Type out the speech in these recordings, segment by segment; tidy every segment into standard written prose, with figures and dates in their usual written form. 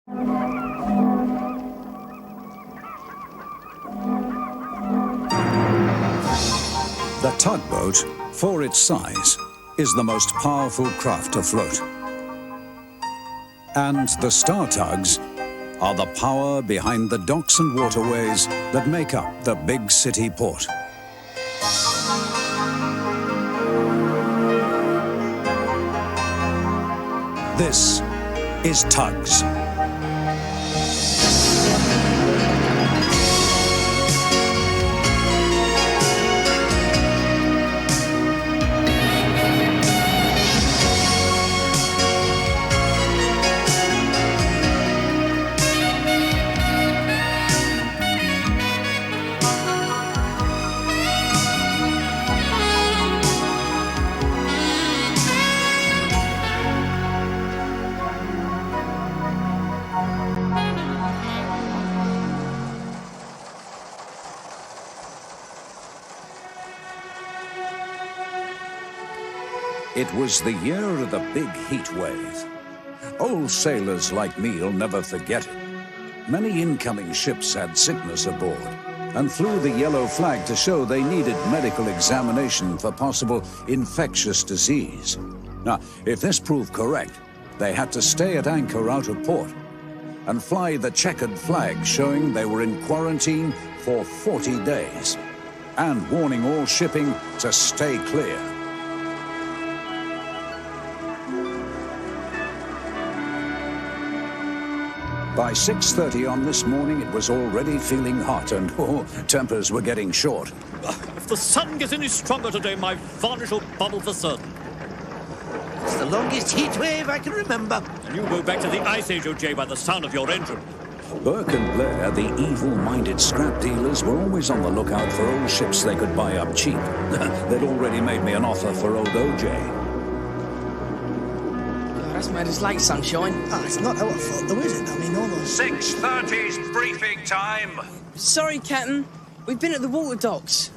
The tugboat, for its size, is the most powerful craft afloat. And the Star Tugs are the power behind the docks and waterways that make up the big city port. This is Tugs. It was the year of the big heat wave. Old sailors like me'll never forget it. Many incoming ships had sickness aboard and flew the yellow flag to show they needed medical examination for possible infectious disease. Now, if this proved correct, they had to stay at anchor out of port and fly the checkered flag showing they were in quarantine for 40 days and warning all shipping to stay clear. By 6:30 on this morning, it was already feeling hot and tempers were getting short. If the sun gets any stronger today, my varnish will bubble for certain. It's the longest heat wave I can remember. And you go back to the Ice Age, O.J., by the sound of your engine. Burke and Blair, the evil-minded scrap dealers, were always on the lookout for old ships they could buy up cheap. They'd already made me an offer for old O.J. That's made us late, Sunshine. It's not our fault, though, is it? I mean, all those... 6:30's briefing time. Sorry, Captain. We've been at the water docks.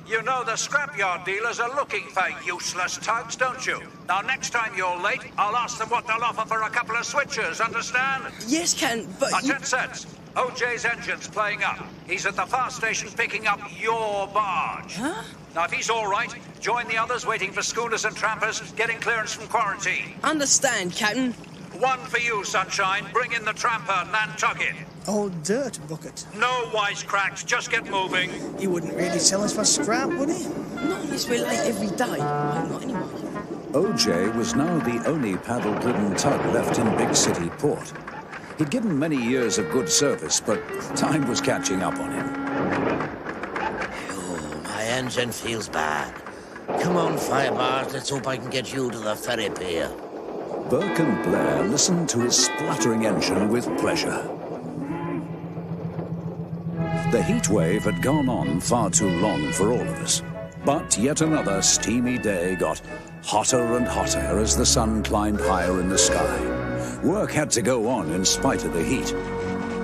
You know the scrapyard dealers are looking for useless tugs, don't you? Now, next time you're late, I'll ask them what they'll offer for a couple of switches, understand? Yes, Captain, but... 10 cents. OJ's engine's playing up. He's at the fast station picking up your barge. Huh? Now, if he's all right, join the others waiting for schooners and trampers getting clearance from quarantine. Understand, Captain. One for you, Sunshine. Bring in the tramper, Nantucket. Oh, dirt bucket. No wisecracks, just get moving. He wouldn't really sell us for scrap, would he? Not unless we're late every day. No, not anymore. O.J. was now the only paddle-driven tug left in big city port. He'd given many years of good service, but time was catching up on him. My engine feels bad. Come on, Firebars, let's hope I can get you to the ferry pier. Burke and Blair listened to his spluttering engine with pleasure. The heat wave had gone on far too long for all of us, but yet another steamy day got hotter and hotter as the sun climbed higher in the sky. Work had to go on in spite of the heat.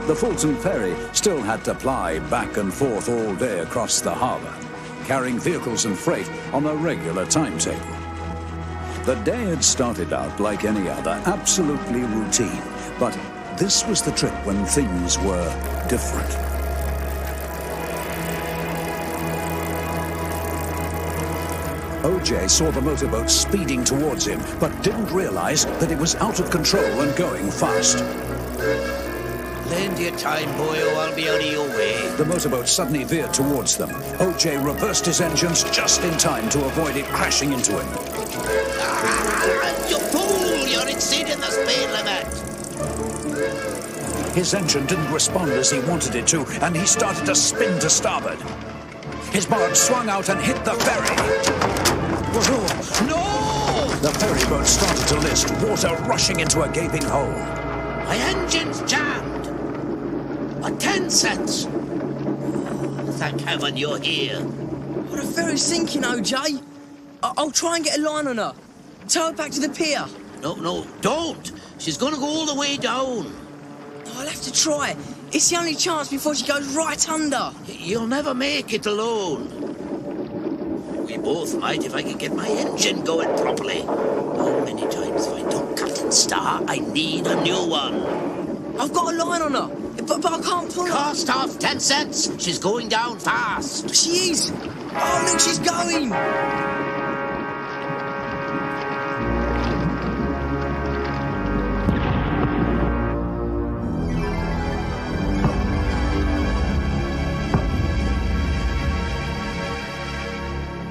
The Fulton Ferry still had to ply back and forth all day across the harbor, carrying vehicles and freight on a regular timetable. The day had started out like any other, absolutely routine, but this was the trip when things were different. O.J. saw the motorboat speeding towards him, but didn't realize that it was out of control and going fast. Lend your time, boyo, I'll be out of your way. The motorboat suddenly veered towards them. O.J. reversed his engines just in time to avoid it crashing into him. You fool! You're exceeding the speed limit! His engine didn't respond as he wanted it to, and he started to spin to starboard. His barge swung out and hit the ferry. No! The ferry boat started to list, water rushing into a gaping hole. My engine's jammed! 10 cents! Thank heaven you're here. Well, the ferry's sinking, O.J. I'll try and get a line on her. Tow her back to the pier. No, don't! She's gonna go all the way down. I'll have to try. It's the only chance before she goes right under. You'll never make it alone. We both might if I could get my engine going properly. How many times have I done Captain Star? I need a new one. line on her, but I can't pull her. Cast off 10 cents. She's going down fast. She is. Oh, look, she's going.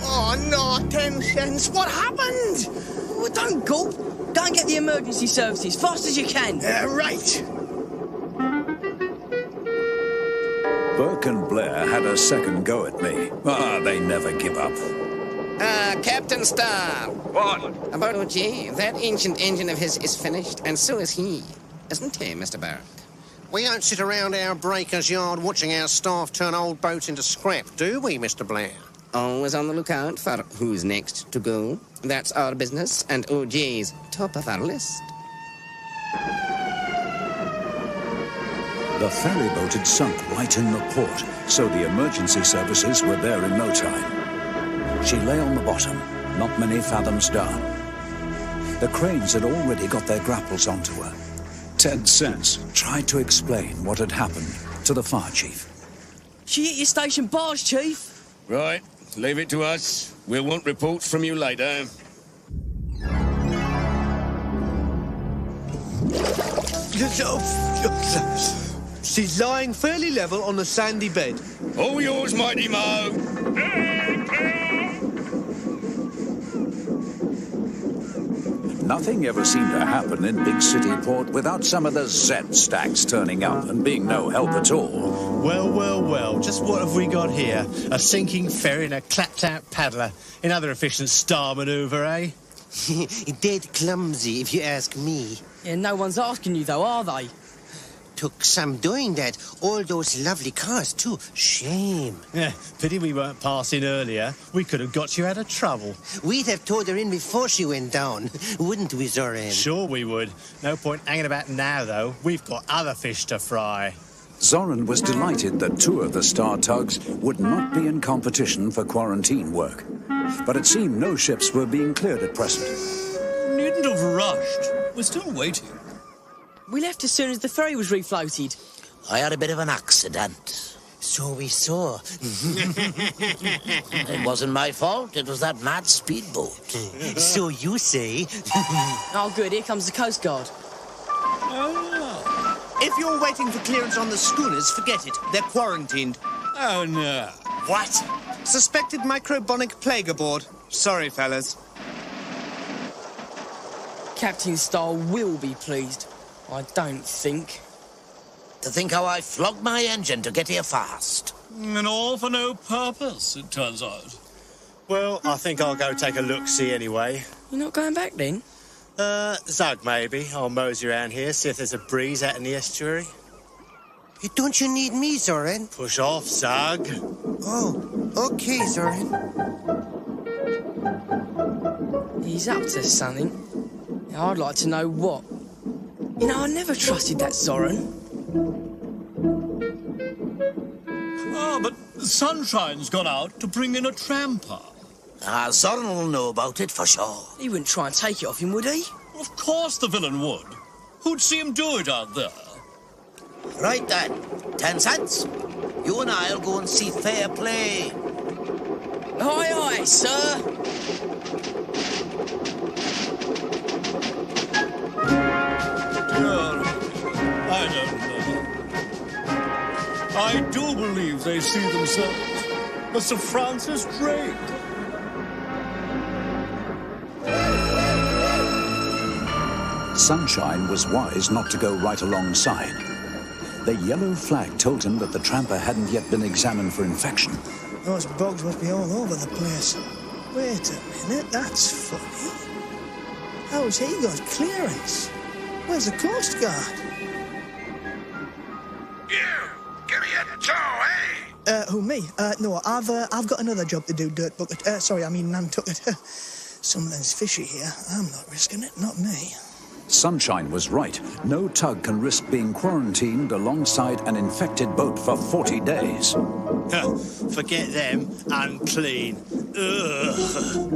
Oh, no, 10 cents. What happened? Oh, don't gulp. Go and get the emergency services, fast as you can. Right. Burke and Blair had a second go at me. They never give up. Captain Star. What? About OG, that ancient engine of his is finished, and so is he. Isn't he, Mr. Burke? We don't sit around our breaker's yard watching our staff turn old boats into scrap, do we, Mr. Blair? Always on the lookout for who's next to go. That's our business, and OJ's top of our list. The ferry boat had sunk right in the port, so the emergency services were there in no time. She lay on the bottom, not many fathoms down. The cranes had already got their grapples onto her. 10 cents tried to explain what had happened to the fire chief. She hit your station barge, Chief. Right, leave it to us. We'll want reports from you later. She's lying fairly level on a sandy bed. All yours, Mighty Mo. Nothing ever seemed to happen in big city port without some of the Z stacks turning up and being no help at all. Well, well, well, just what have we got here? A sinking ferry and a clapped-out paddler. Another efficient star manoeuvre, eh? Dead clumsy, if you ask me. Yeah, no one's asking you, though, are they? Took some doing that. All those lovely cars, too. Shame. Yeah, pity we weren't passing earlier. We could have got you out of trouble. We'd have towed her in before she went down, wouldn't we, Zorran? Sure we would. No point hanging about now, though. We've got other fish to fry. Zorran was delighted that 2 of the Star Tugs would not be in competition for quarantine work. But it seemed no ships were being cleared at present. Needn't have rushed. We're still waiting. We left as soon as the ferry was refloated. I had a bit of an accident. So we saw. It wasn't my fault. It was that mad speedboat. So you say. Oh, good. Here comes the Coast Guard. If you're waiting for clearance on the schooners, forget it. They're quarantined. Oh, no. What? Suspected microbonic plague aboard. Sorry, fellas. Captain Star will be pleased. I don't think. To think how I flogged my engine to get here fast. And all for no purpose, it turns out. Well, I think I'll go take a look-see anyway. You're not going back, then? Zug, maybe. I'll mosey around here, see if there's a breeze out in the estuary. Don't you need me, Zorran? Push off, Zug. Oh, okay, Zorran. He's up to something. I'd like to know what. You know, I never trusted that Zorran. But Sunshine's gone out to bring in a tramper. Zorran will know about it for sure. He wouldn't try and take it off him, would he? Of course the villain would. Who'd see him do it out there? Right then, 10 cents. You and I'll go and see fair play. Aye, aye, sir. I don't know. I do believe they see themselves as Sir Francis Drake. Sunshine was wise not to go right alongside. The yellow flag told him that the tramper hadn't yet been examined for infection. Those bugs must be all over the place. Wait a minute, that's funny. How's he got clearance? Where's the Coast Guard? You! Give me a tow, eh? Who, me? No, I've got another job to do, Dirt Bucket. Sorry, I mean Nantucket. Something's fishy here. I'm not risking it, not me. Sunshine was right. No tug can risk being quarantined alongside an infected boat for 40 days. Forget them. Unclean. Ugh.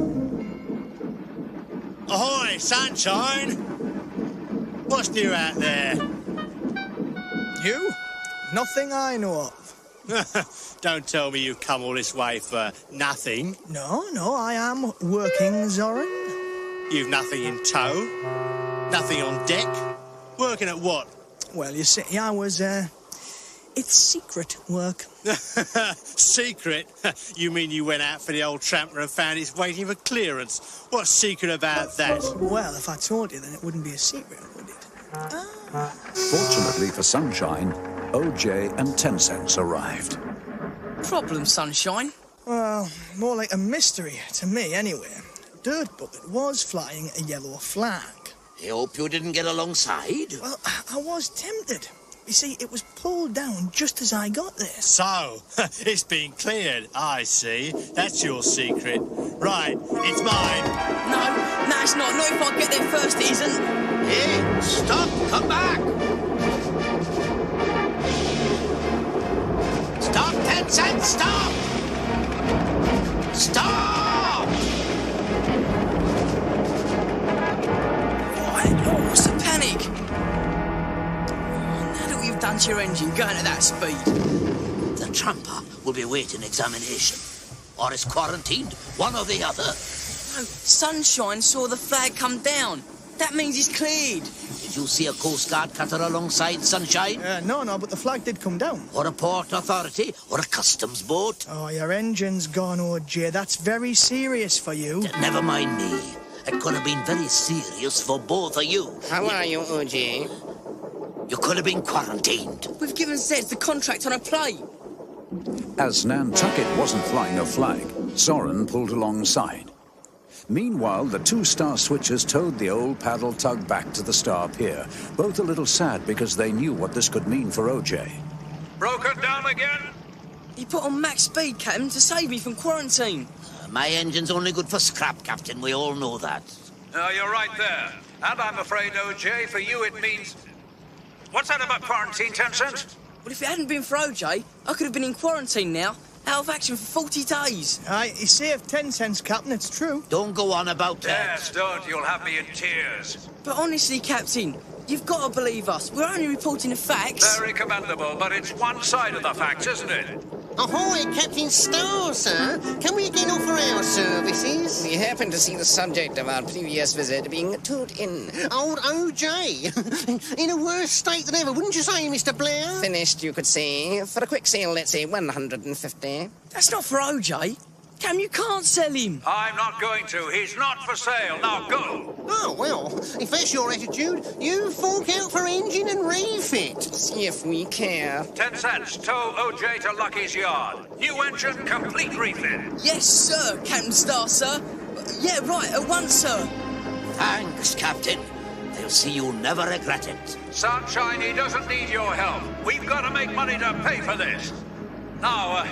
Ahoy, Sunshine! What's new out there? you? Nothing I know of. Don't tell me you've come all this way for nothing. No, I am working, Zorran. You've nothing in tow? Nothing on deck? Working at what? Well, you see, I was, it's secret work. Secret? You mean you went out for the old tramper and found it's waiting for clearance? What's secret about that? Well, if I told you, then it wouldn't be a secret, would it? Fortunately for Sunshine, OJ and 10 Cents arrived. Problem, Sunshine? Well, more like a mystery to me, anyway. Dirt Bucket was flying a yellow flag. I hope you didn't get alongside. Well, I was tempted. You see, it was pulled down just as I got there. So, it's been cleared. I see. That's your secret. Right, it's mine. No, it's not. Not if I get there first, it isn't. Hey, stop! Come back! Stop, 10 Cents! Stop! Stop! Right, what's the panic? Now that we've done to your engine going at that speed. The tramper will be awaiting examination. Or is quarantined, one or the other. No, Sunshine saw the flag come down. That means he's cleared. Did you see a Coast Guard cutter alongside, Sunshine? No, but the flag did come down. Or a port authority, or a customs boat? Oh, your engine's gone, OJ. That's very serious for you. Never mind me. It could have been very serious for both of you. How are you, OJ? You could have been quarantined. We've given Zeds the contract on a plate. As Nantucket wasn't flying a flag, Zorran pulled alongside. Meanwhile, the two star switchers towed the old paddle tug back to the Star Pier, both a little sad because they knew what this could mean for OJ. Broken down again? He put on max speed, Captain, to save me from quarantine. My engine's only good for scrap, Captain. We all know that. You're right there. And I'm afraid, OJ, for you it means... What's that about quarantine, 10 Cents? Well, if it hadn't been for OJ, I could have been in quarantine now, out of action for 40 days. Aye, he saved 10 cents, Captain, it's true. Don't go on about that. Yes, don't. You'll have me in tears. But honestly, Captain, you've got to believe us. We're only reporting the facts. Very commendable, but it's one side of the facts, isn't it? Ahoy, Captain Star, sir. Can we again offer our services? We happen to see the subject of our previous visit being towed in. Old OJ. In a worse state than ever, wouldn't you say, Mr. Blair? Finished, you could say. For a quick sale, let's say 150. That's not for OJ. Cam, you can't sell him. I'm not going to. He's not for sale. Now go. Oh, well, if that's your attitude, you fork out for engine and refit. See if we care. 10 Cents, tow OJ to Lucky's yard. New engine, complete refit. Yes, sir, Captain Star, sir. Yeah, right, at once, sir. Thanks, Captain. They'll see you'll never regret it. Sunshine, he doesn't need your help. We've got to make money to pay for this. Now,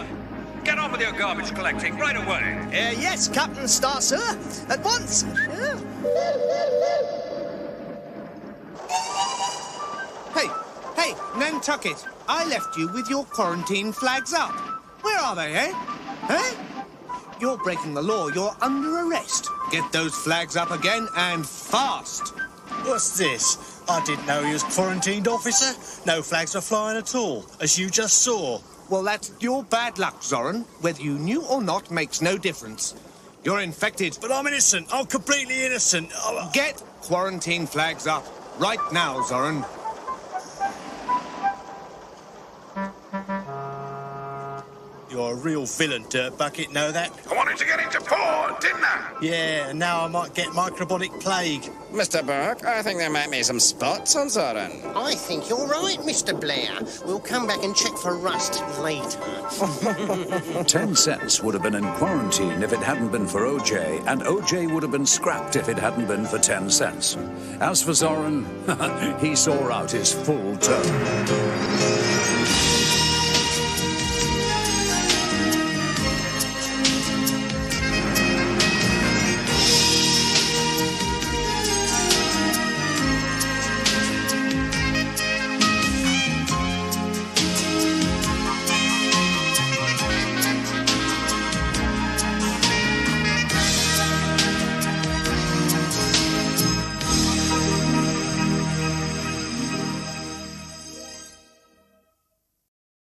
get on with your garbage collecting right away. Yes, Captain Star, sir. At once. Hey, Nantucket, I left you with your quarantine flags up. Where are they, eh? Eh? You're breaking the law. You're under arrest. Get those flags up again and fast. What's this? I didn't know he was quarantined, officer. No flags are flying at all, as you just saw. Well, that's your bad luck, Zorran. Whether you knew or not makes no difference. You're infected. But I'm innocent. I'm completely innocent. Get quarantine flags up right now, Zorran. You're a real villain, Dirt Bucket, know that? I wanted to get into port, didn't I? Yeah, and now I might get microbiotic plague. Mr. Burke, I think there might be some spots on Zorran. I think you're right, Mr. Blair. We'll come back and check for rust later. 10 Cents would have been in quarantine if it hadn't been for OJ, and OJ would have been scrapped if it hadn't been for 10 cents. As for Zorran, he saw out his full term.